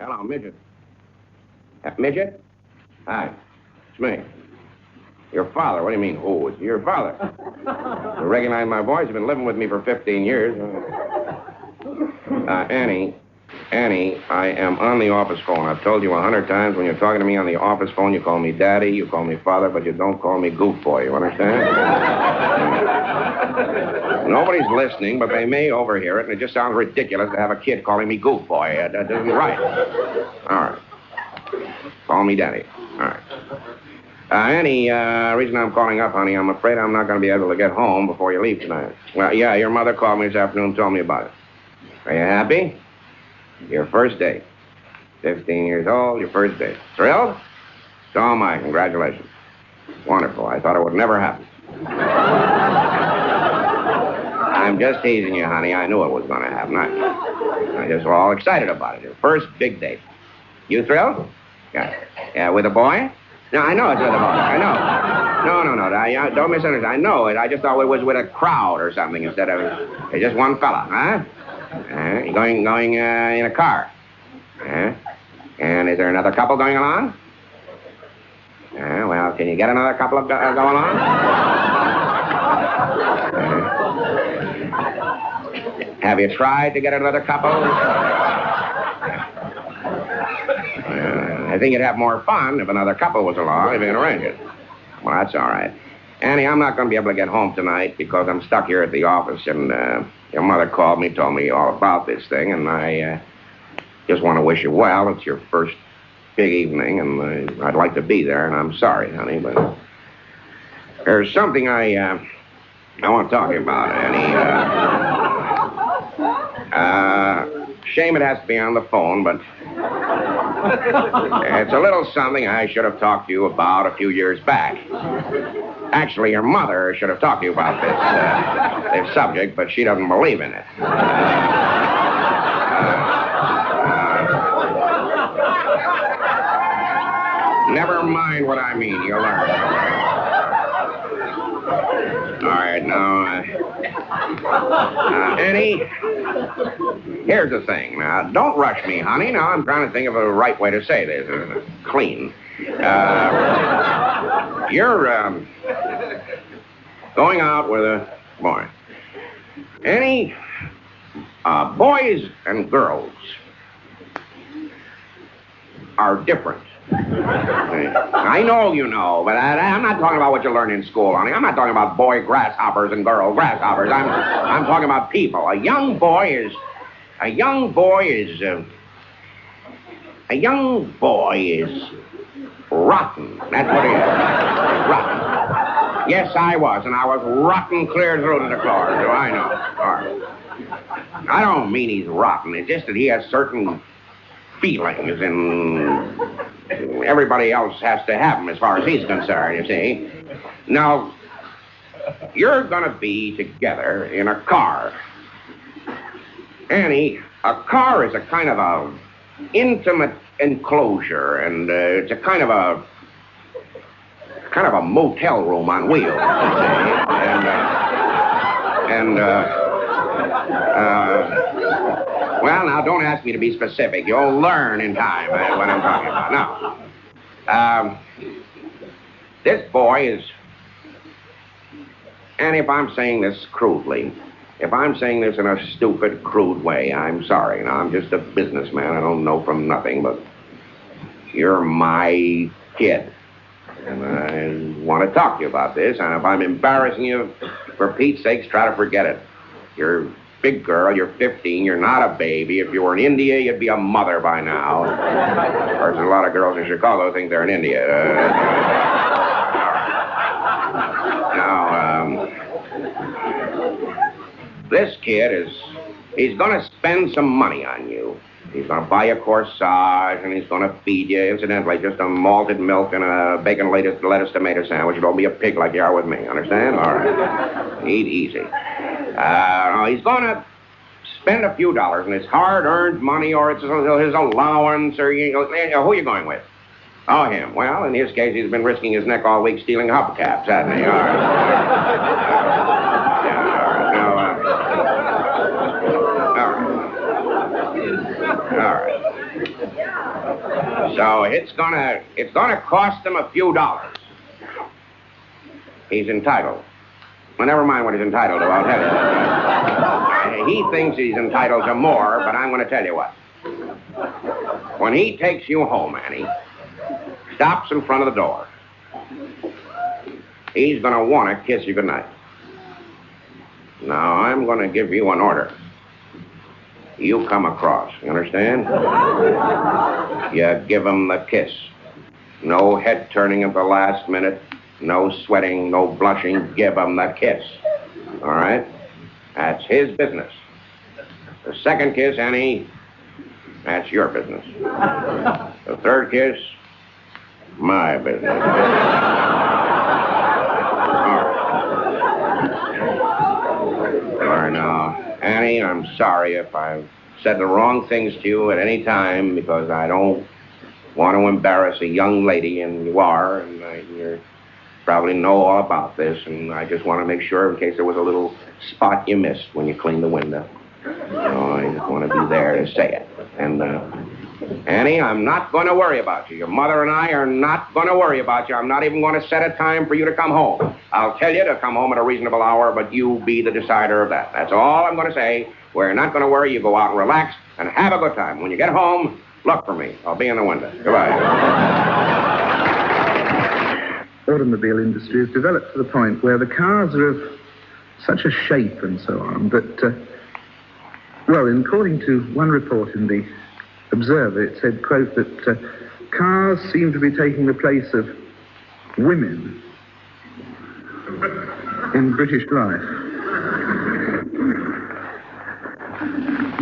Hello, Midget. Midget? Hi. It's me. Your father. What do you mean, who? It's your father. You recognize my voice? You've been living with me for 15 years. Annie, I am on the office phone. I've told you 100 times when you're talking to me on the office phone, you call me Daddy, you call me Father, but you don't call me Goof Boy. You understand? Nobody's listening, but they may overhear it, and it just sounds ridiculous to have a kid calling me Goof Boy. That isn't right. All right. Call me Daddy. All right. Annie, reason I'm calling up, honey, I'm afraid I'm not going to be able to get home before you leave tonight. Well, yeah, your mother called me this afternoon and told me about it. Are you happy? Your first date. 15 years old, your first date. Thrilled? So am I. Congratulations. Wonderful. I thought it would never happen. I'm just teasing you, honey. I knew it was going to happen. I just was all excited about it. Your first big date. You thrilled? Yeah. Yeah, with a boy? No, I know it's with a boy. I know. No. Don't misunderstand. I know it. I just thought it was with a crowd or something instead of just one fella, huh? You're going in a car. And is there another couple going along? Well, can you get another couple go along? Have you tried to get another couple? I think you'd have more fun if another couple was along, if you can arrange it. Well, that's all right. Annie, I'm not going to be able to get home tonight because I'm stuck here at the office, and your mother called me, told me all about this thing, and I just want to wish you well. It's your first big evening, and I'd like to be there, and I'm sorry, honey, but there's something I want to talk to you about, Annie. Shame it has to be on the phone, but it's a little something I should have talked to you about a few years back. Actually, your mother should have talked to you about this subject, but she doesn't believe in it. Never mind what I mean. You'll learn. All right, now, Annie, here's the thing. Now, don't rush me, honey. Now, I'm trying to think of a right way to say this. Clean. You're going out with a boy. Annie, boys and girls are different. I know you know, but I'm not talking about what you learn in school, honey. I'm not talking about boy grasshoppers and girl grasshoppers. I'm talking about people. A young boy is rotten. That's what he is. Rotten. Yes, I was, and I was rotten clear through to the core. Do I know? All right. I don't mean he's rotten. It's just that he has certain feelings, and everybody else has to have them as far as he's concerned, you see. Now, you're going to be together in a car. Annie, a car is a kind of a intimate enclosure, and it's a kind of a motel room on wheels, you see. Well, now, don't ask me to be specific. You'll learn in time what I'm talking about. Now, this boy is... And if I'm saying this crudely, if I'm saying this in a stupid, crude way, I'm sorry. Now, I'm just a businessman. I don't know from nothing, but you're my kid. And I want to talk to you about this. And if I'm embarrassing you, for Pete's sakes, try to forget it. You're... big girl, you're 15, you're not a baby. If you were in India, you'd be a mother by now. Of course, a lot of girls in Chicago think they're in India. Now, this kid he's going to spend some money on you. He's going to buy a corsage, and he's going to feed you, incidentally, just a malted milk and a bacon lettuce tomato sandwich. Don't be a pig like you are with me, understand? All right. Eat easy. He's going to spend a few dollars, and it's hard-earned money, or it's his allowance, or who are you going with? Oh, him. Well, in his case, he's been risking his neck all week stealing hubcaps, hasn't he? All right. All right. So it's gonna cost him a few dollars. He's entitled. Well, never mind what he's entitled to, I'll tell you. He thinks he's entitled to more, but I'm going to tell you what. When he takes you home, Annie, stops in front of the door, he's going to want to kiss you goodnight. Now, I'm going to give you an order. You come across, you understand? You give him the kiss. No head turning at the last minute. No sweating, no blushing. Give him the kiss. All right? That's his business. The second kiss, Annie, that's your business. The third kiss, my business. All right, now, Annie, I'm sorry if I've said the wrong things to you at any time because I don't want to embarrass a young lady, and you are, and you probably know all about this, and I just want to make sure in case there was a little spot you missed when you cleaned the window. So I just want to be there to say it. And, Annie, I'm not going to worry about you. Your mother and I are not going to worry about you. I'm not even going to set a time for you to come home. I'll tell you to come home at a reasonable hour, but you be the decider of that. That's all I'm going to say. We're not going to worry. You go out and relax and have a good time. When you get home, look for me. I'll be in the window. Goodbye. Automobile industry has developed to the point where the cars are of such a shape and so on that, according to one report in the Observer, it said, quote, that cars seem to be taking the place of women in British life.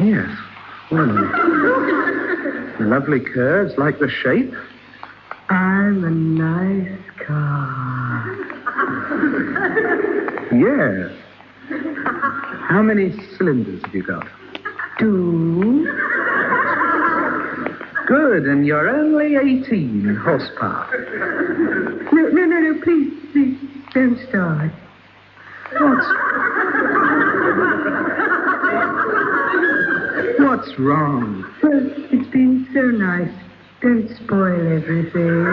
Yes, well, lovely curves, like the shape. I'm a nice car. Yes. How many cylinders have you got? 2. Good, and you're only 18 horsepower. No, please, don't start. What's wrong? Well, it's been so nice. Don't spoil everything.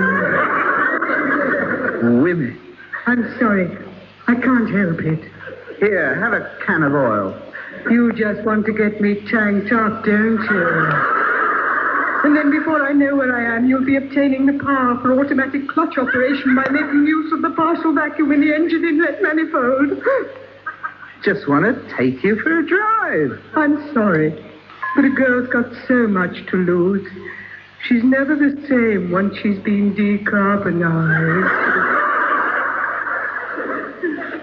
Women. I'm sorry. I can't help it. Here, have a can of oil. You just want to get me tanked up, don't you? And then before I know where I am, you'll be obtaining the power for automatic clutch operation by making use of the partial vacuum in the engine inlet manifold. Just want to take you for a drive. I'm sorry, but a girl's got so much to lose. She's never the same once she's been decarbonized.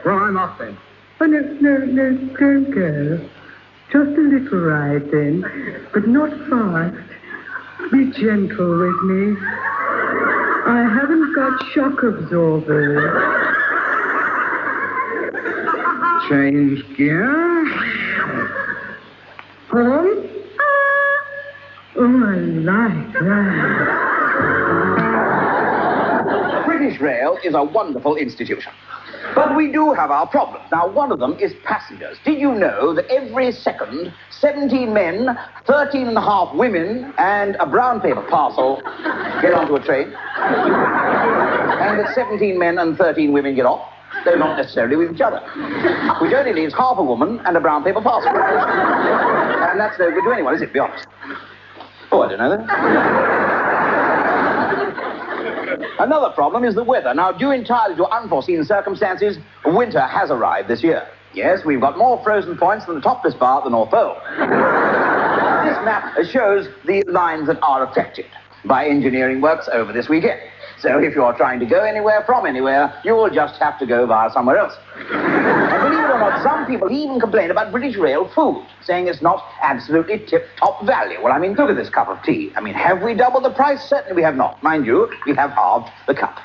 Well, I'm off then. Oh, no, don't go. Just a little ride then, but not fast. Be gentle with me. I haven't got shock absorbers. Change gear. Home? Oh, I like that. British Rail is a wonderful institution. But we do have our problems. Now, one of them is passengers. Did you know that every second, 17 men, 13 and a half women, and a brown paper parcel get onto a train? And that 17 men and 13 women get off? Though not necessarily with each other. Which only leaves half a woman and a brown paper parcel. And that's no good to anyone, is it? Be honest. Oh, I don't know that. Another problem is the weather. Now, due entirely to unforeseen circumstances, winter has arrived this year. Yes, we've got more frozen points than the topless bar at the North Pole. This map shows the lines that are affected by engineering works over this weekend. So if you're trying to go anywhere from anywhere, you will just have to go via somewhere else. And believe it or not, some people even complain about British Rail food, saying it's not absolutely tip-top value. Well, I mean, look at this cup of tea. I mean, have we doubled the price? Certainly we have not. Mind you, we have halved the cup.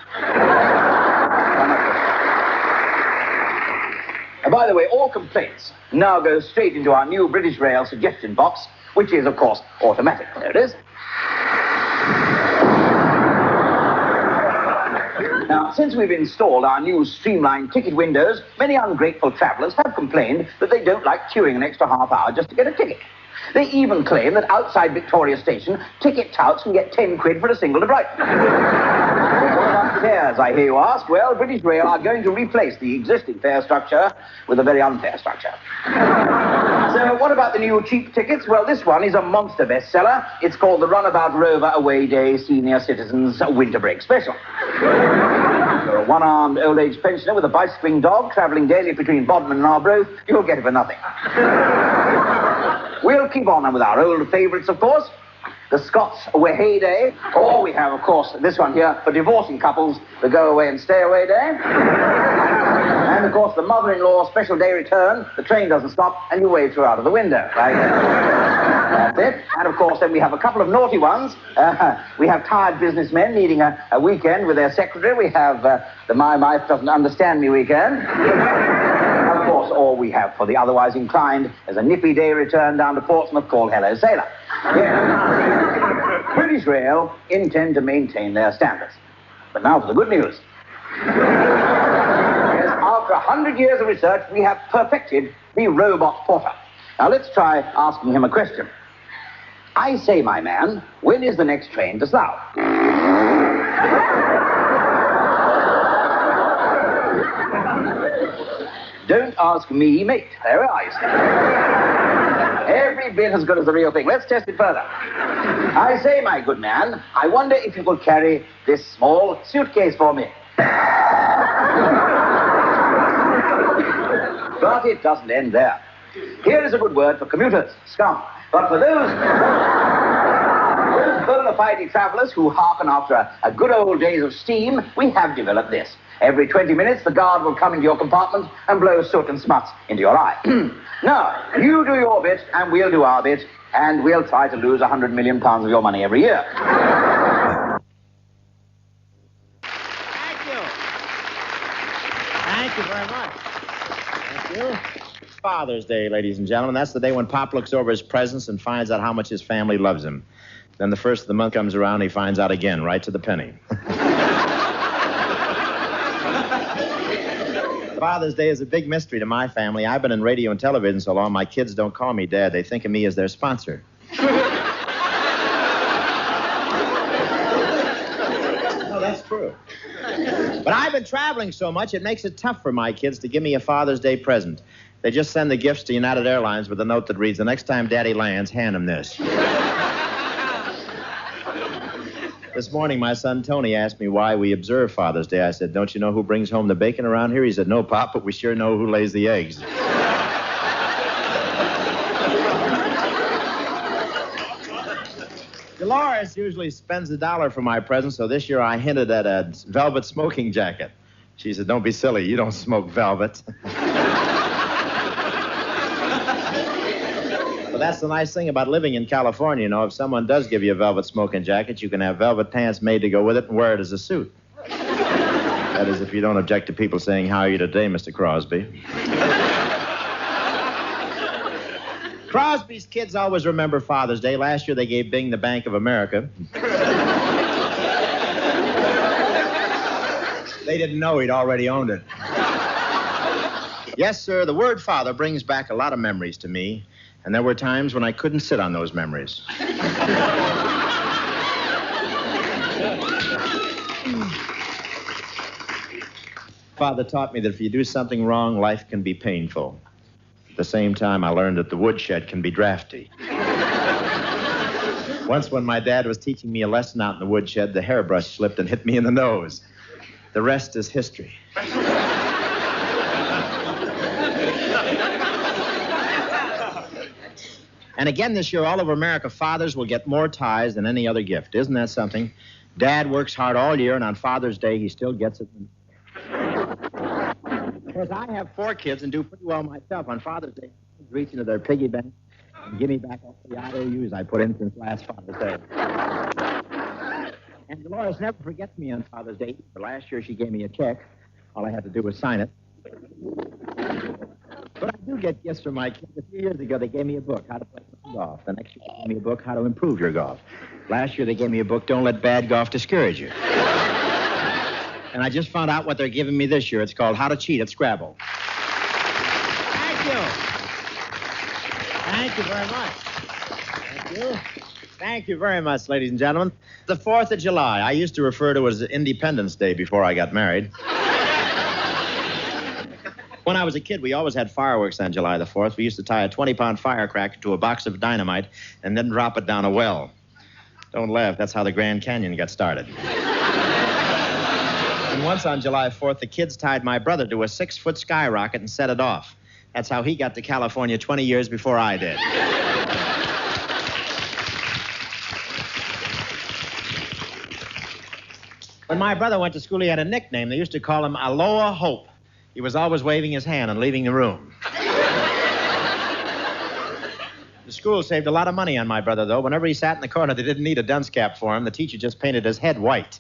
And by the way, all complaints now go straight into our new British Rail suggestion box, which is, of course, automatic. There it is. Now, since we've installed our new streamlined ticket windows, many ungrateful travellers have complained that they don't like queuing an extra half hour just to get a ticket. They even claim that outside Victoria Station, ticket touts can get 10 quid for a single to Brighton. What about fares, I hear you ask? Well, British Rail are going to replace the existing fare structure with a very unfair structure. So what about the new cheap tickets? Well, this one is a monster bestseller. It's called the Runabout Rover Away Day Senior Citizens Winter Break Special. You're a one-armed old age pensioner with a bicycling dog travelling daily between Bodmin and Arbroath. You'll get it for nothing. We'll keep on with our old favourites, of course. The Scots Away Day. Or we have, of course, this one here for divorcing couples, the Go Away and Stay Away Day. And, of course, the mother-in-law special day return. The train doesn't stop and you wave her out of the window. Right? That's it. And, of course, then we have a couple of naughty ones. We have tired businessmen needing a weekend with their secretary. We have the My Wife Doesn't Understand Me weekend. Of course, all we have for the otherwise inclined is a nippy day return down to Portsmouth called Hello Sailor. Yes. British Rail intend to maintain their standards. But now for the good news. Yes, after 100 years of research, we have perfected the robot porter. Now let's try asking him a question. I say, my man, when is the next train to Slough? Don't ask me, mate. There we are, you see. Every bit as good as the real thing. Let's test it further. I say, my good man, I wonder if you could carry this small suitcase for me. But it doesn't end there. Here is a good word for commuters, scum. But for those bona fide travellers who hearken after a good old days of steam, we have developed this. Every 20 minutes, the guard will come into your compartment and blow soot and smuts into your eye. Now, you do your bit, and we'll do our bit, and we'll try to lose £100 million of your money every year. Thank you. Thank you very much. Thank you. Father's Day, ladies and gentlemen. That's the day when Pop looks over his presents and finds out how much his family loves him. Then the first of the month comes around, he finds out again, right to the penny. Father's Day is a big mystery to my family. I've been in radio and television so long, my kids don't call me Dad. They think of me as their sponsor. No, that's true. But I've been traveling so much, it makes it tough for my kids to give me a Father's Day present. They just send the gifts to United Airlines with a note that reads, the next time Daddy lands, hand him this. This morning, my son Tony asked me why we observe Father's Day. I said, don't you know who brings home the bacon around here? He said, no, Pop, but we sure know who lays the eggs. Dolores usually spends $1 for my present, so this year I hinted at a velvet smoking jacket. She said, don't be silly, you don't smoke velvet. Well, that's the nice thing about living in California, you know. If someone does give you a velvet smoking jacket, you can have velvet pants made to go with it and wear it as a suit. That is, if you don't object to people saying, how are you today, Mr. Crosby? Crosby's kids always remember Father's Day. Last year they gave Bing the Bank of America. They didn't know he'd already owned it. Yes, sir, the word father brings back a lot of memories to me. And there were times when I couldn't sit on those memories. Father taught me that if you do something wrong, life can be painful. At the same time, I learned that the woodshed can be drafty. Once when my dad was teaching me a lesson out in the woodshed, the hairbrush slipped and hit me in the nose. The rest is history. And again this year, all over America, fathers will get more ties than any other gift. Isn't that something? Dad works hard all year, and on Father's Day, he still gets it. Of course, I have 4 kids and do pretty well myself. On Father's Day, reach into their piggy bank and give me back all the IOUs I put in since last Father's Day. And Dolores never forgets me on Father's Day. Last year, she gave me a check. All I had to do was sign it. But I do get gifts from my kids. A few years ago, they gave me a book, How to Play Golf. The next year, they gave me a book, How to Improve Your Golf. Last year, they gave me a book, Don't Let Bad Golf Discourage You. And I just found out what they're giving me this year. It's called How to Cheat at Scrabble. Thank you. Thank you very much. Thank you very much, ladies and gentlemen. The 4th of July. I used to refer to it as Independence Day before I got married. When I was a kid, we always had fireworks on July the 4th. We used to tie a 20-pound firecracker to a box of dynamite and then drop it down a well. Don't laugh. That's how the Grand Canyon got started. And once on July 4th, the kids tied my brother to a 6-foot skyrocket and set it off. That's how he got to California 20 years before I did. When my brother went to school, he had a nickname. They used to call him Aloha Hope. He was always waving his hand and leaving the room. The school saved a lot of money on my brother, though. Whenever he sat in the corner, they didn't need a dunce cap for him. The teacher just painted his head white.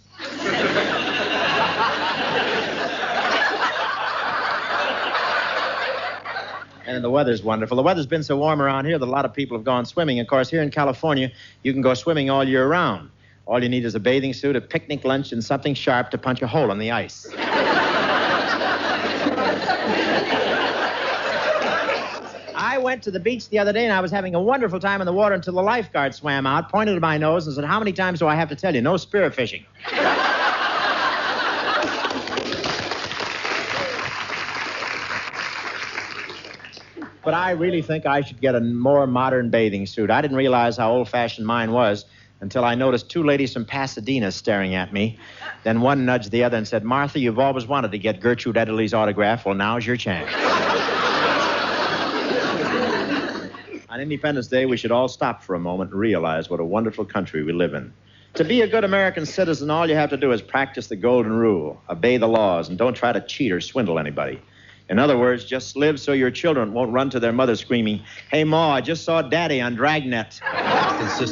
And the weather's wonderful. The weather's been so warm around here that a lot of people have gone swimming. Of course, here in California, you can go swimming all year round. All you need is a bathing suit, a picnic lunch, and something sharp to punch a hole in the ice. I went to the beach the other day, and I was having a wonderful time in the water until the lifeguard swam out, pointed at my nose, and said, "How many times do I have to tell you? No spear fishing." But I really think I should get a more modern bathing suit. I didn't realize how old-fashioned mine was until I noticed 2 ladies from Pasadena staring at me. Then one nudged the other and said, "Martha, you've always wanted to get Gertrude Ederle's autograph. Well, now's your chance." On Independence Day, we should all stop for a moment and realize what a wonderful country we live in. To be a good American citizen, all you have to do is practice the golden rule, obey the laws, and don't try to cheat or swindle anybody. In other words, just live so your children won't run to their mother screaming, "Hey, Ma, I just saw Daddy on Dragnet."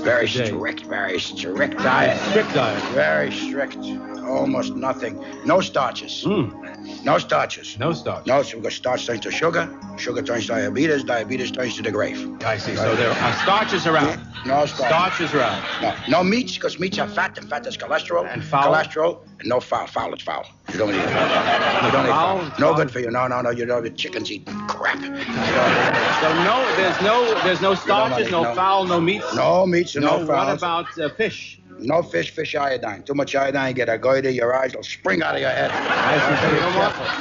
Very strict diet. Strict diet. Very strict. Almost nothing. No starches. No starches. No starch. No, so because starch turns to sugar. Sugar turns to diabetes. Diabetes turns to the grave. I see. So there are starches around. No starch. Starches around. No meats, because meats are fat, and fat is cholesterol. And foul? Cholesterol, and no foul. Foul is foul. You don't eat it. You don't eat foul. No good for you. No. You don't eat chickens eat crap. So there's no starches, no fowl, no meats? No meats and no fowls. What about fish? No fish iodine. Too much iodine, you get a goiter, your eyes will spring out of your head.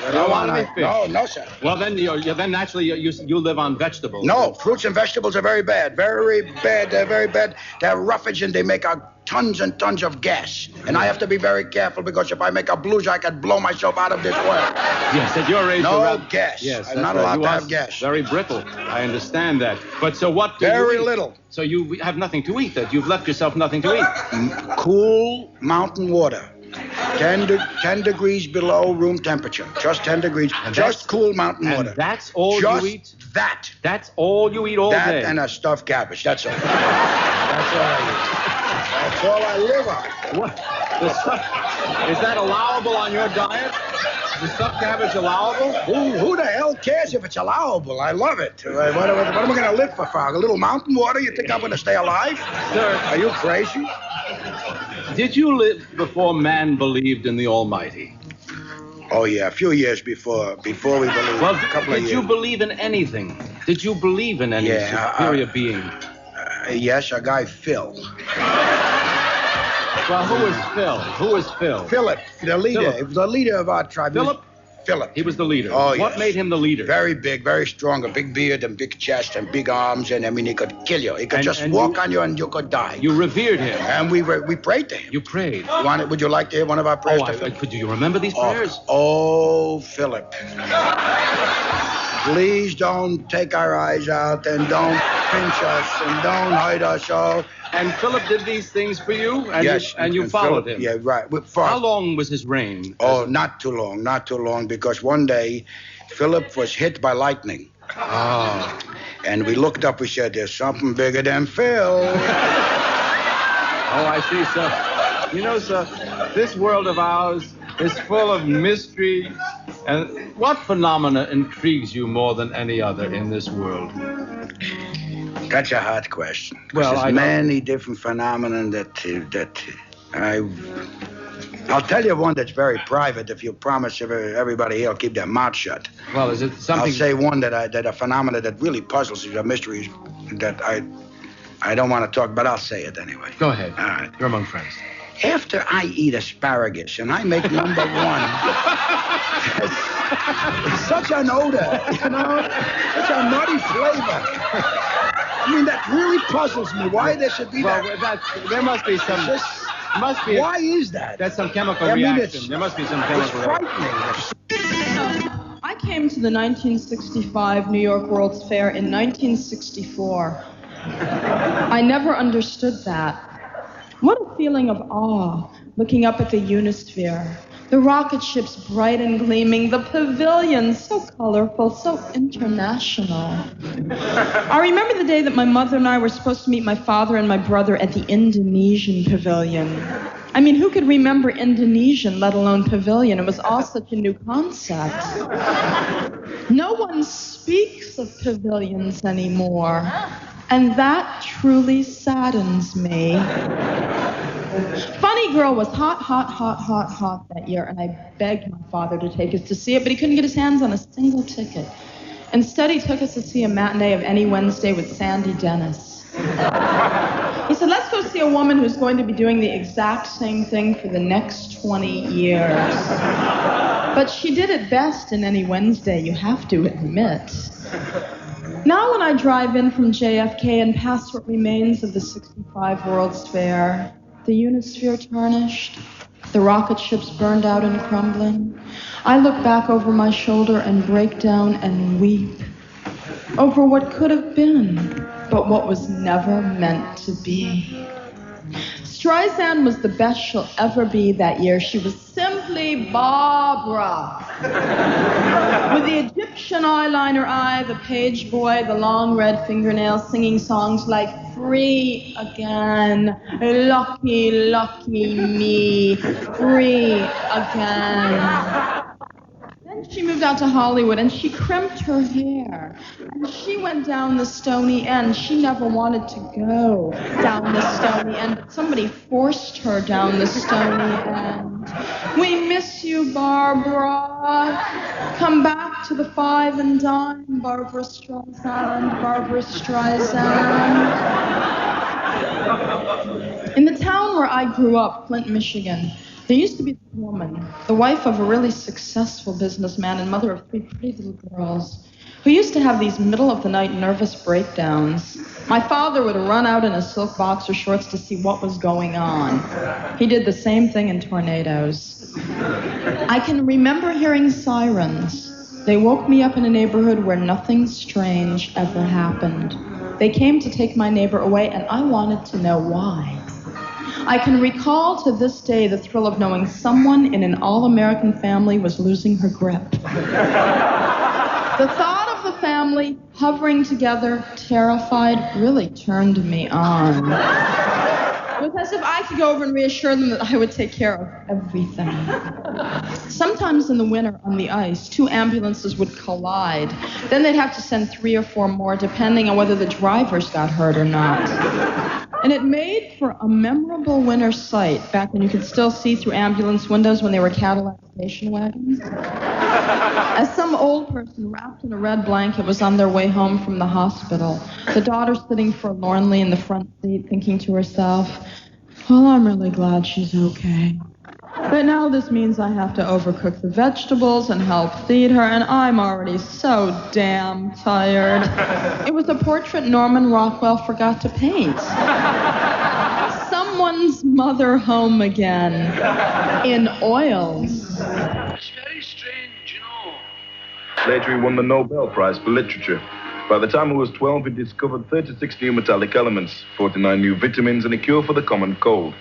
You don't want any fish? No, sir. Well, then then naturally you live on vegetables. No, fruits and vegetables are very bad. Very bad. They're very bad. They're roughage and they make tons and tons of gas. And I have to be very careful because if I make a blues, I could blow myself out of this world. Yes, at your age. No gas. Yes, I'm not allowed to have gas. Very brittle. I understand that. But so what do Very you eat? little. So you have nothing to eat, that you've left yourself nothing to eat. Cool mountain water. 10 degrees below room temperature. Just 10 degrees. Just cool mountain water. And that's all you eat? That. That's all you eat all day? That and a stuffed cabbage. That's all. That's all I eat. That's all I live on. What? Is that allowable on your diet? Is stuffed cabbage allowable? Who the hell cares if it's allowable? I love it. What am I going to live for? A little mountain water? You think I'm going to stay alive? Sir, are you crazy? Did you live before man believed in the Almighty? Oh, yeah, a few years before we believed. Well, a couple of years. Did you believe in anything? Did you believe in any superior being? Yes, a guy, Phil. Well, who is Phil? Who is Phil? Philip, the leader. Philip. The leader of our tribe. Philip? Philip. He was the leader. Oh, yes. What made him the leader? Very big, very strong, a big beard and big chest and big arms, and I mean, he could kill you. He could just walk on you and you could die. You revered him. And we prayed to him. You prayed. Would you like to hear one of our prayers? Could you remember these prayers? Oh, Philip. Please don't take our eyes out and don't pinch us and don't hurt us all. And Philip did these things for you? And yes. You followed Philip, him? Yeah, right. How long was his reign? Oh, not too long, because one day Philip was hit by lightning. Oh. And we looked up, we said, there's something bigger than Phil. Oh, I see, sir. You know, sir, this world of ours is full of mystery. And what phenomena intrigues you more than any other in this world? That's a hard question. Well, there's many different phenomena that I'll tell you one that's very private if you promise everybody here will keep their mouth shut. Well, is it something? I'll say one that a phenomena that really puzzles you, a mystery that I I don't want to talk, but I'll say it anyway. Go ahead. All right. You're among friends. After I eat asparagus and I make number one, it's such an odor, you know, such a nutty flavor. I mean, that really puzzles me. Why there should be There must be some. Why is that? That's some chemical I mean, reaction. There must be some chemical reaction. I came to the 1965 New York World's Fair in 1964. I never understood that. What a feeling of awe, looking up at the Unisphere. The rocket ships bright and gleaming, the pavilions so colorful, so international. I remember the day that my mother and I were supposed to meet my father and my brother at the Indonesian pavilion. I mean, who could remember Indonesian, let alone pavilion? It was all such a new concept. No one speaks of pavilions anymore, and that truly saddens me. Funny Girl was hot that year, and I begged my father to take us to see it, but he couldn't get his hands on a single ticket. Instead, he took us to see a matinee of Any Wednesday with Sandy Dennis. He said, let's go see a woman who's going to be doing the exact same thing for the next 20 years. But she did it best in Any Wednesday, you have to admit. Now when I drive in from JFK and pass what remains of the 65 World's Fair, the Unisphere tarnished, the rocket ships burned out and crumbling, I look back over my shoulder and break down and weep over what could have been, but what was never meant to be. Streisand was the best she'll ever be that year. She was simply Barbara. With the Egyptian eyeliner eye, the page boy, the long red fingernails, singing songs like Free Again, Lucky, Lucky Me, Free Again. Then she moved out to Hollywood and she crimped her hair. And she went down the stony end. She never wanted to go down the stony end, but somebody forced her down the stony end. We miss you, Barbara. Come back to the 5 and dime, Barbara Streisand, Barbara Streisand. In the town where I grew up, Flint, Michigan, there used to be this woman, the wife of a really successful businessman and mother of 3 pretty little girls, who used to have these middle-of-the-night nervous breakdowns. My father would run out in his silk boxer shorts to see what was going on. He did the same thing in tornadoes. I can remember hearing sirens. They woke me up in a neighborhood where nothing strange ever happened. They came to take my neighbor away, and I wanted to know why. I can recall to this day the thrill of knowing someone in an all-American family was losing her grip. The thought of the family hovering together, terrified, really turned me on. It was as if I could go over and reassure them that I would take care of everything. Sometimes in the winter on the ice, 2 ambulances would collide. Then they'd have to send 3 or 4 more, depending on whether the drivers got hurt or not. And it made for a memorable winter sight, back when you could still see through ambulance windows when they were Cadillac station wagons. As some old person wrapped in a red blanket was on their way home from the hospital, the daughter sitting forlornly in the front seat thinking to herself, well, I'm really glad she's okay. But now this means I have to overcook the vegetables and help feed her, and I'm already so damn tired. It was a portrait Norman Rockwell forgot to paint. Someone's mother home again, in oils. It's very strange, you know. Later, he won the Nobel Prize for Literature. By the time he was 12, he discovered 36 new metallic elements, 49 new vitamins, and a cure for the common cold.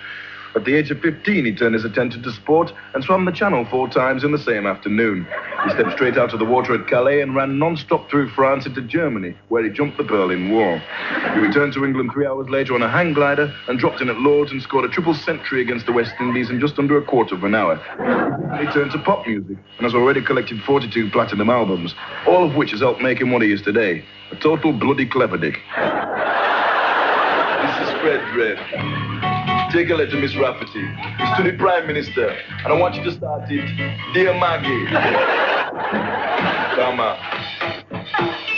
At the age of 15, he turned his attention to sport and swam the Channel 4 times in the same afternoon. He stepped straight out of the water at Calais and ran non-stop through France into Germany, where he jumped the Berlin Wall. He returned to England 3 hours later on a hang glider and dropped in at Lord's and scored a triple century against the West Indies in just under a quarter of an hour. He turned to pop music and has already collected 42 platinum albums, all of which has helped make him what he is today, a total bloody clever dick. This is Fred Red. Take a letter, Miss Rafferty. It's to the Prime Minister, and I want you to start it. Dear Maggie. Come on.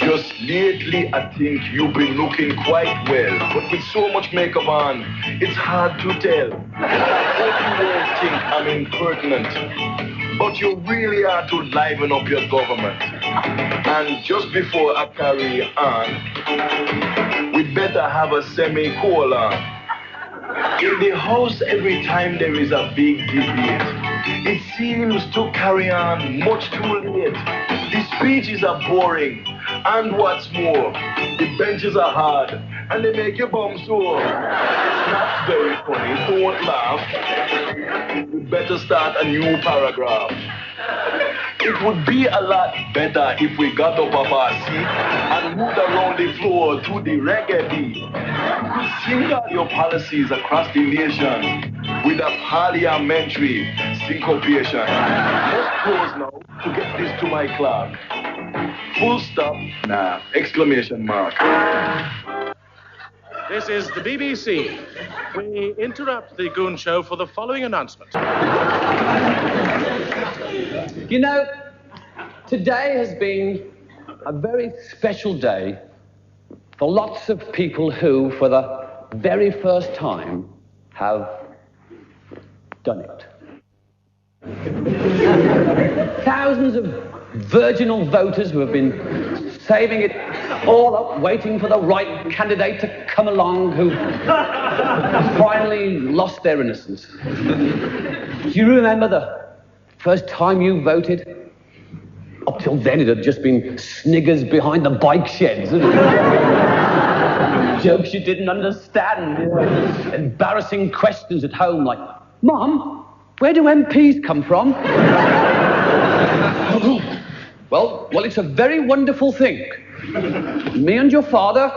Just lately, I think you've been looking quite well. But with so much makeup on, it's hard to tell. I hope you won't think I'm impertinent. But you really are to liven up your government. And just before I carry on, we'd better have a semicolon. In the House, every time there is a big debate, it seems to carry on much too late. The speeches are boring, and what's more, the benches are hard, and they make your bum sore. It's not very funny, don't laugh. We'd better start a new paragraph. It would be a lot better if we got up off our seat and moved around the floor to the reggae beat. You could sing out your policies across the nation with a parliamentary syncopation. Just pause now to get this to my clerk. Full stop, nah, exclamation mark. This is the BBC. We interrupt the Goon Show for the following announcement. You know, today has been a very special day for lots of people who, for the very first time, have done it. Thousands of virginal voters who have been saving it all up, waiting for the right candidate to come along, who finally lost their innocence. Do you remember the first time you voted? Up till then, it had just been sniggers behind the bike sheds. Jokes you didn't understand. Embarrassing questions at home like, Mum, where do MPs come from? Well, it's a very wonderful thing. Me and your father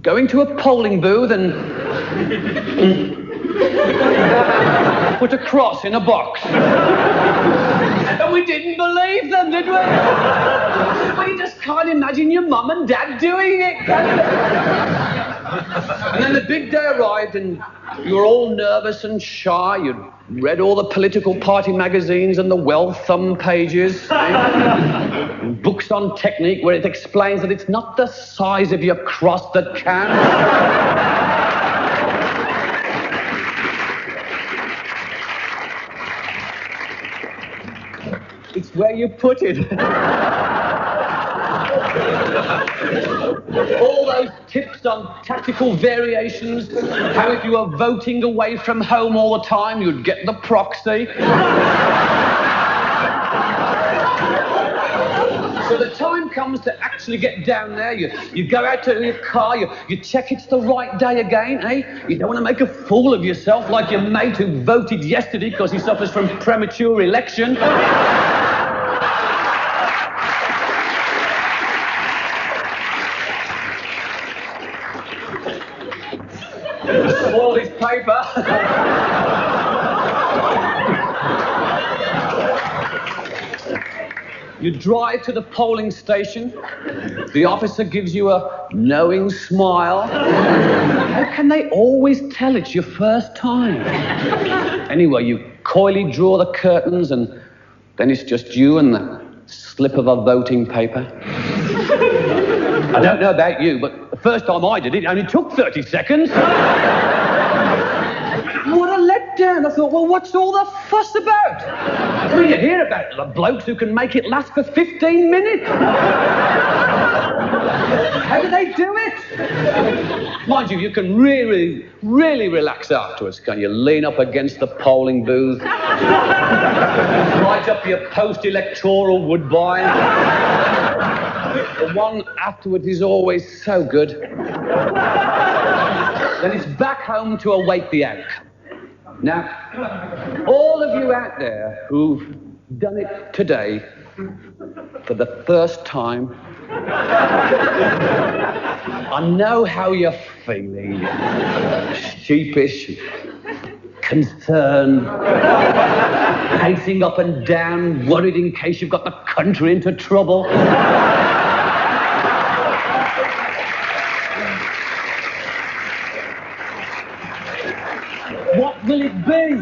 going to a polling booth and put a cross in a box. And we didn't believe them, did we? We just can't imagine your mum and dad doing it. And then the big day arrived and you were all nervous and shy. You'd read all the political party magazines and the well-thumbed pages. Books on technique where it explains that it's not the size of your cross that counts. It's where you put it. All those tips on tactical variations, how if you were voting away from home all the time, you'd get the proxy. So the time comes to actually get down there, you go out to your car, you check it's the right day again, eh? You don't want to make a fool of yourself like your mate who voted yesterday because he suffers from premature election. All this paper. You drive to the polling station. The officer gives you a knowing smile. How can they always tell it's your first time? Anyway, you coyly draw the curtains and then it's just you and the slip of a voting paper. I don't know about you, but the first time I did it, it only took 30 seconds. What a letdown. I thought, well, what's all the fuss about? I mean, you hear about the blokes who can make it last for 15 minutes. How do they do it? Mind you, you can really, really relax afterwards. Can you lean up against the polling booth, write up your post-electoral woodbine. The one afterwards is always so good. Then it's back home to await the outcome. Now, all of you out there who've done it today for the first time, I know how you're feeling. Sheepish, concerned, pacing up and down, worried in case you've got the country into trouble. What will it be?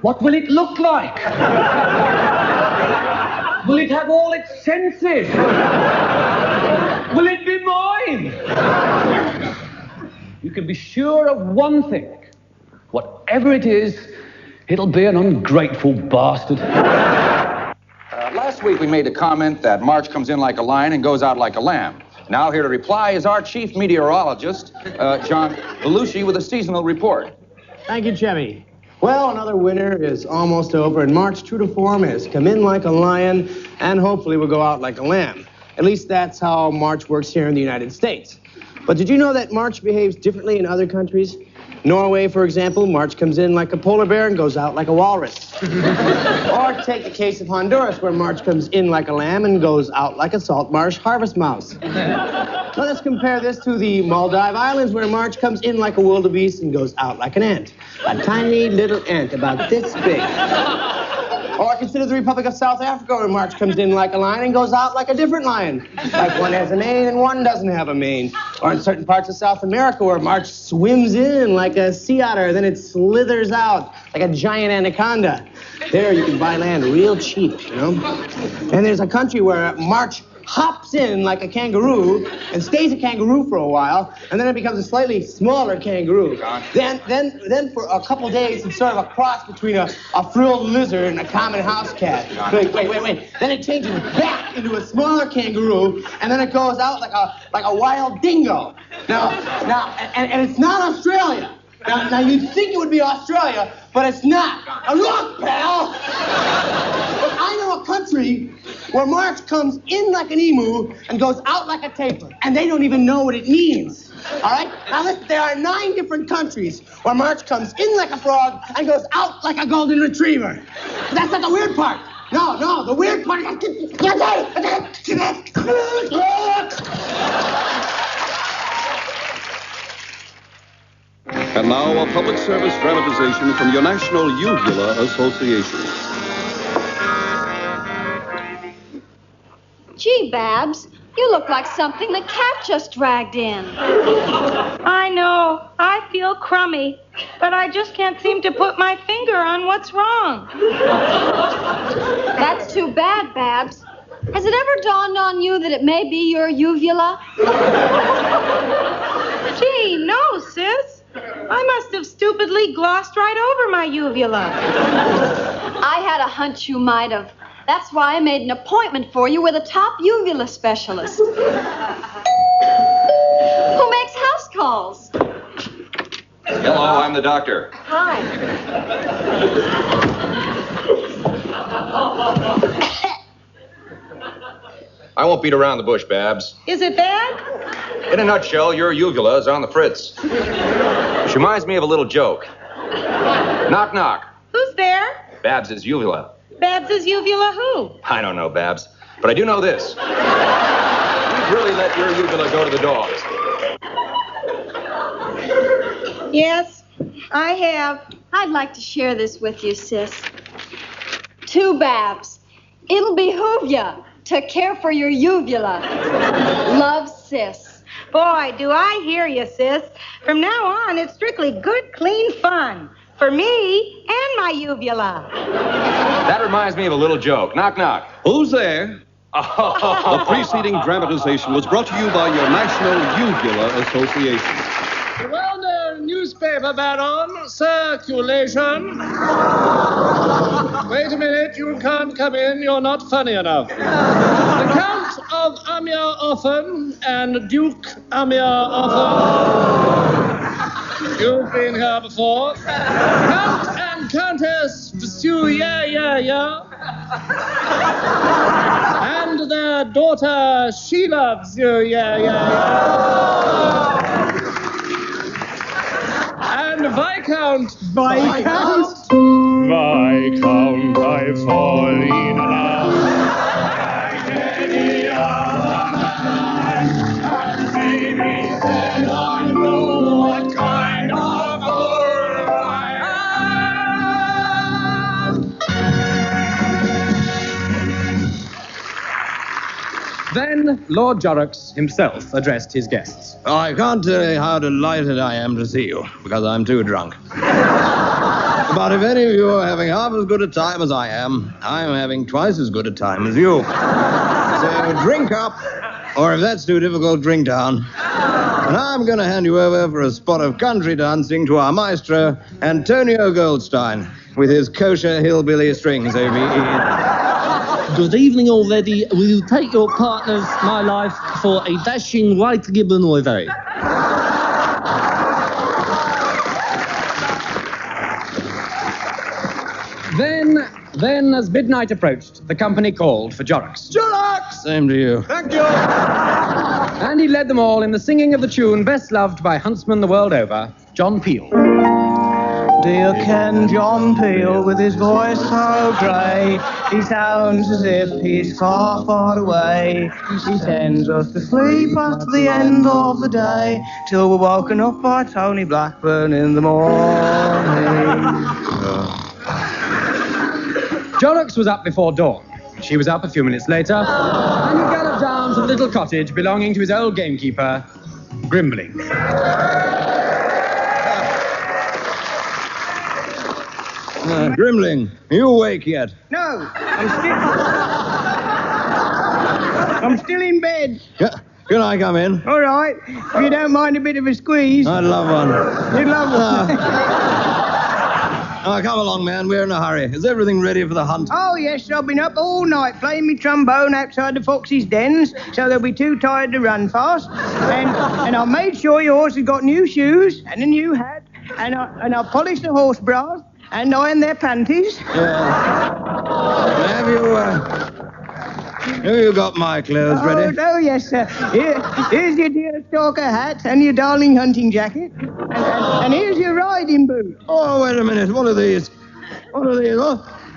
What will it look like? Will it have all its senses? Will it be mine? You can be sure of one thing. Whatever it is, it'll be an ungrateful bastard. Last week we made a comment that March comes in like a lion and goes out like a lamb. Now here to reply is our chief meteorologist, John Belushi, with a seasonal report. Thank you, Chevy. Well, another winter is almost over, and March, true to form, has come in like a lion and hopefully will go out like a lamb. At least that's how March works here in the United States. But did you know that March behaves differently in other countries? Norway, for example, March comes in like a polar bear and goes out like a walrus. Or take the case of Honduras, where March comes in like a lamb and goes out like a salt marsh harvest mouse. Let us compare this to the Maldive Islands, where March comes in like a wildebeest and goes out like an ant. A tiny little ant about this big. Or consider the Republic of South Africa, where March comes in like a lion and goes out like a different lion. Like one has a mane and one doesn't have a mane. Or in certain parts of South America, where March swims in like a sea otter, then it slithers out like a giant anaconda. There you can buy land real cheap, you know? And there's a country where March hops in like a kangaroo and stays a kangaroo for a while, and then it becomes a slightly smaller kangaroo. Then for a couple days, it's sort of a cross between a frilled lizard and a common house cat. Wait. Then it changes back into a smaller kangaroo, and then it goes out like a wild dingo. Now, it's not Australia. Now you'd think it would be Australia, but it's not. Look, pal! But I know a country where March comes in like an emu and goes out like a tapir, and they don't even know what it means. All right? Now listen, there are 9 different countries where March comes in like a frog and goes out like a golden retriever. But that's not the weird part. No, the weird part is... And now a public service dramatization from your National Uvula Association. Gee, Babs, you look like something the cat just dragged in. I know. I feel crummy, but I just can't seem to put my finger on what's wrong. That's too bad, Babs. Has it ever dawned on you that it may be your uvula? Gee, no, sis. I must have stupidly glossed right over my uvula. I had a hunch you might have. That's why I made an appointment for you with a top uvula specialist. Who makes house calls? Hello, I'm the doctor. Hi. I won't beat around the bush, Babs. Is it bad? In a nutshell, your uvula is on the fritz. Which reminds me of a little joke. Knock, knock. Who's there? Babs's uvula. Babs's uvula who? I don't know, Babs. But I do know this. You've really let your uvula go to the dogs. Yes, I have. I'd like to share this with you, sis. To Babs. It'll behoove ya to care for your uvula. Love, Sis. Boy, do I hear you, sis. From now on, it's strictly good, clean fun. For me and my uvula. That reminds me of a little joke. Knock, knock. Who's there? The preceding dramatization was brought to you by your National Uvula Association. The well-known newspaper baron, circulation. Wait a minute, you can't come in, you're not funny enough. The Count of Amir-Offen and Duke Amir-Offen. You've been here before. Count and Countess and their daughter, she loves you, And Viscount, Viscount, I've fallen in love. What kind of fool I am. Then Lord Jorrocks himself addressed his guests. I can't tell you how delighted I am to see you, because I'm too drunk. But if any of you are having half as good a time as I am having twice as good a time as you. So drink up, or if that's too difficult, drink down. And I'm going to hand you over for a spot of country dancing to our maestro, Antonio Goldstein, with his kosher hillbilly strings over here. Good evening already. Will you take your partners, my life, for a dashing white ribbon levee? Then, as midnight approached, the company called for Jorrocks. Jorrocks! Same to you. Thank you. And he led them all in the singing of the tune best loved by huntsmen the world over, John Peel. Do you ken John Peel with his voice so grey? He sounds as if he's far, far away. He sends us to sleep at the end of the day till we're woken up by Tony Blackburn in the morning. Jorrocks was up before dawn. She was up a few minutes later, and he galloped down to the little cottage belonging to his old gamekeeper, Grimbling. Grimling, are you awake yet? No, I'm still in bed. Can I come in? All right, if you don't mind a bit of a squeeze. I'd love one. You'd love one. Oh, come along, man. We're in a hurry. Is everything ready for the hunt? Oh, yes, I've been up all night playing me trombone outside the foxes' dens, so they'll be too tired to run fast. And I made sure your horse has got new shoes and a new hat, and I polished the horse bras and ironed their panties. Yeah. Have you got my clothes ready? Oh, yes, sir. Here's your dear stalker hat and your darling hunting jacket. And here's your riding boot. Oh, wait a minute. What are these? Oh,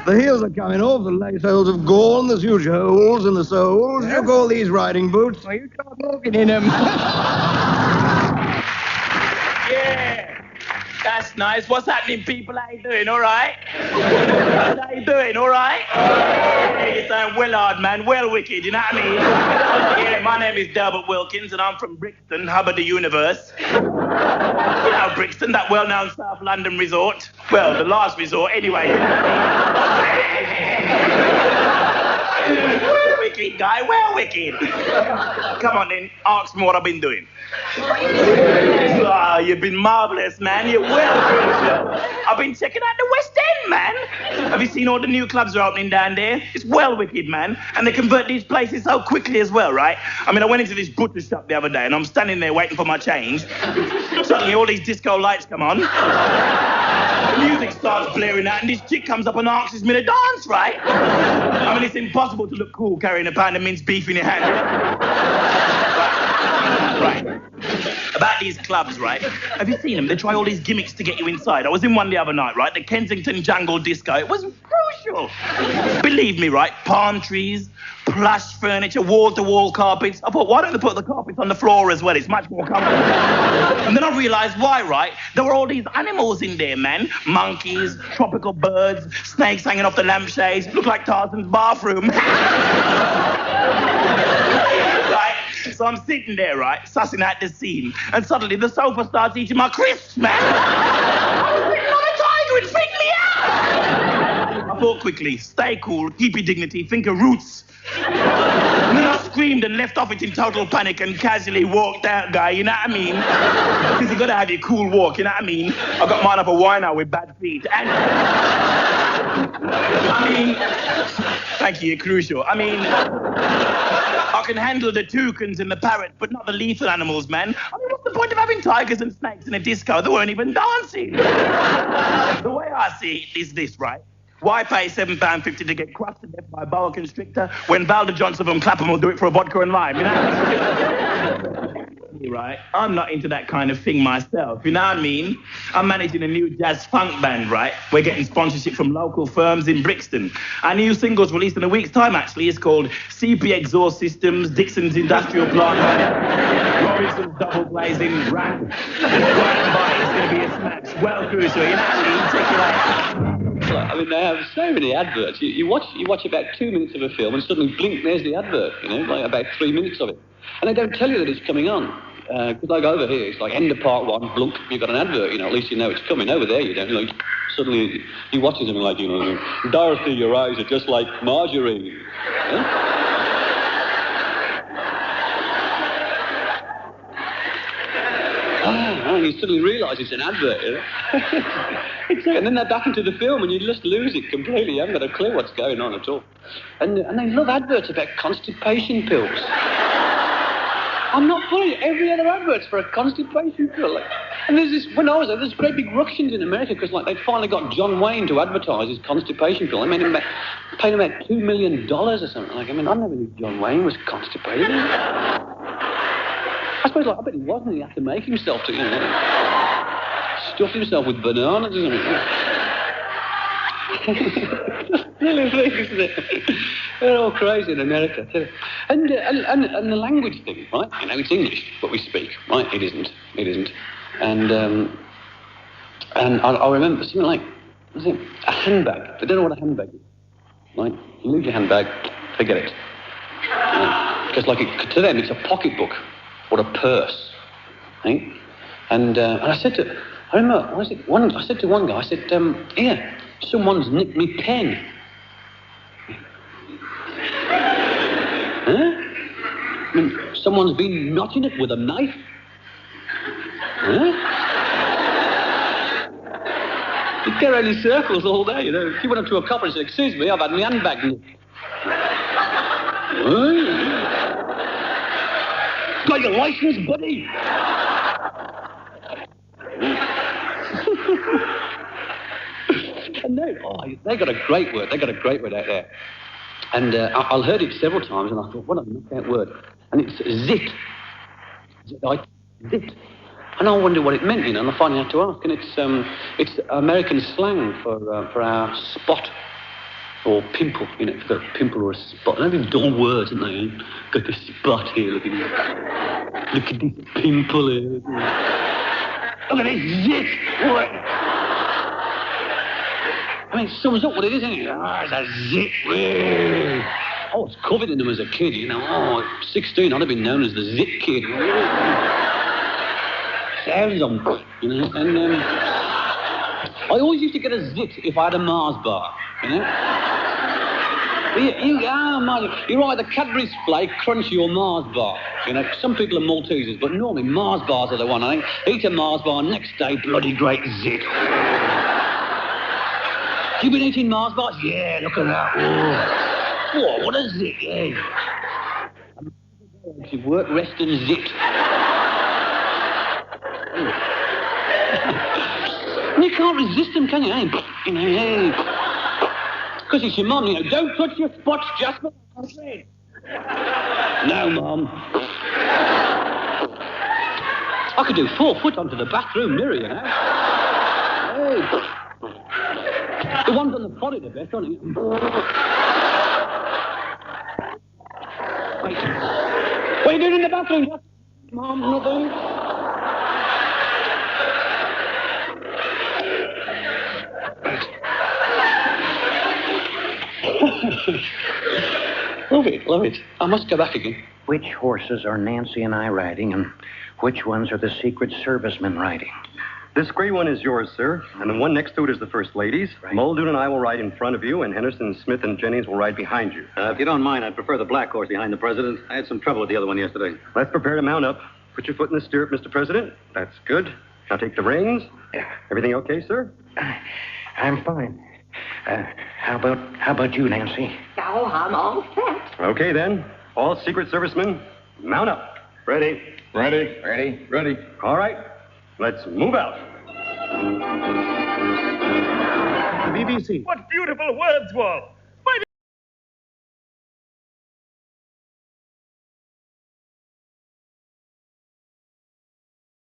the heels are coming off. The lace holes have gone. There's huge holes in the soles. You call these riding boots? Well, you try walking in them. Yeah. That's nice. What's happening, people? How you doing? All right? How you doing? All right? Hey, it's Willard, man. Well wicked, you know what I mean? Yeah, my name is Delbert Wilkins, and I'm from Brixton, hub of the universe. You know Brixton, that well-known South London resort. Well, the last resort, anyway. Well wicked, guy. Well wicked. Come on, then. Ask me what I've been doing. Oh, you've been marvellous, man. You're well. I've been checking out the West End, man. Have you seen all the new clubs are opening down there? It's well wicked, man. And they convert these places so quickly as well, right? I mean, I went into this butcher shop the other day, and I'm standing there waiting for my change. Suddenly, all these disco lights come on. The music starts blaring out, and this chick comes up and asks me to dance, right? I mean, it's impossible to look cool carrying a pound of minced beef in your hand. Right. About these clubs, right? Have you seen them? They try all these gimmicks to get you inside. I was in one the other night, right? The Kensington Jungle Disco. It was crucial. Believe me, right? Palm trees, plush furniture, wall-to-wall carpets. I thought, why don't they put the carpets on the floor as well? It's much more comfortable. And then I realised why, right? There were all these animals in there, man. Monkeys, tropical birds, snakes hanging off the lampshades. Looked like Tarzan's bathroom. Right? So I'm sitting there, right, sussing out the scene, and suddenly the sofa starts eating my crisps, man. I was sitting on a tiger, it freaked me out. I thought quickly, stay cool, keep your dignity, think of roots. And then I screamed and left off it in total panic and casually walked out, guy, you know what I mean? Because you gotta have your cool walk, you know what I mean? I got mine up a wino with bad feet, and... I mean... Thank you, you're crucial. I mean... I can handle the toucans and the parrots, but not the lethal animals, man. I mean, what's the point of having tigers and snakes in a disco that weren't even dancing? The way I see it is this, right? Why pay £7.50 to get crushed to death by a boa constrictor when Valda Johnson from Clapham will do it for a vodka and lime, you know? Right? I'm not into that kind of thing myself, you know what I mean? I'm managing a new jazz funk band, right? We're getting sponsorship from local firms in Brixton. Our new single's released in a week's time, actually. It's called CP Exhaust Systems, Dixon's Industrial Plant, Robinson's Double Glazing, Ramp. It's going to be a smash. Well crucial, you know what I mean? Check it out. I mean, they have so many adverts. You watch about 2 minutes of a film and suddenly blink, there's the advert, you know, like about 3 minutes of it. And they don't tell you that it's coming on. Because like over here, it's like end of part one, blunk, you've got an advert, at least you know it's coming. Over there, you don't, suddenly you watch something like, Dorothy, your eyes are just like margarine. Yeah? And you suddenly realise it's an advert, Exactly. And then they're back into the film and you just lose it completely. You haven't got a clue what's going on at all. And they love adverts about constipation pills. I'm not funny. Every other advert's for a constipation pill. And when I was there, there's great big ructions in America because they'd finally got John Wayne to advertise his constipation pill. They made him paid him about $2 million or something. I never knew John Wayne was constipated. I suppose, I bet he wasn't. He had to make himself to, stuff himself with bananas or something. Silly thing, isn't it? They're all crazy in America, too. And the language thing, right? It's English, what we speak, right? It isn't. And I remember something like, a handbag. They don't know what a handbag is, right? You lose your handbag, forget it. Because, to them, it's a pocketbook. Or a purse, right? And I said to, I remember, I said to one guy, here, someone's nicked me pen. Huh? Someone's been notching it with a knife. Huh? You get around in circles all day, If you went up to a cop and said, excuse me, I've had my handbag nicked. Got your license, buddy? And they got a great word. They got a great word out there. And I heard it several times, and I thought, what a knockout word. And it's zit. Zit. And I wondered what it meant, and I finally had to ask. And it's American slang for our spot. Or pimple, if you've got a pimple or a spot. They're dull words, aren't they? Got this spot here, look at this pimple here. Look at this zit! What? It sums up what it is, isn't it? It's a zit. Oh, it's covered in them as a kid, at 16, I'd have been known as the zit kid. Sounds on, And I always used to get a zit if I had a Mars bar, You're either Cadbury's Flake, Crunchy or Mars bar. Some people are Maltesers, but normally Mars bars are the one, Eat a Mars bar, next day, bloody great zit. You been eating Mars bars? Yeah, look at that. Oh, what a zit, yeah. Work, rest and zit. And you can't resist them, can you? Because it's your mum, don't touch your spots, Jasper. No, Mum. I could do 4 foot onto the bathroom mirror, Hey. The one's on the potty the best, aren't it? Wait. What are you doing in the bathroom, Jasper? Mum, nothing. Love it. I must go back again. Which horses are Nancy and I riding, and which ones are the Secret Servicemen riding? This gray one is yours, sir, and the one next to it is the First Lady's. Right. Muldoon and I will ride in front of you, and Henderson, Smith, and Jennings will ride behind you. If you don't mind, I'd prefer the black horse behind the president. I had some trouble with the other one yesterday. Let's prepare to mount up. Put your foot in the stirrup, Mr. President. That's good. Now take the reins. Yeah. Everything okay, sir? I'm fine. How about you, Nancy? Oh, I'm all set. Okay, then. All Secret Servicemen, mount up. Ready? Ready. All right. Let's move out. The BBC. What beautiful words, Walt.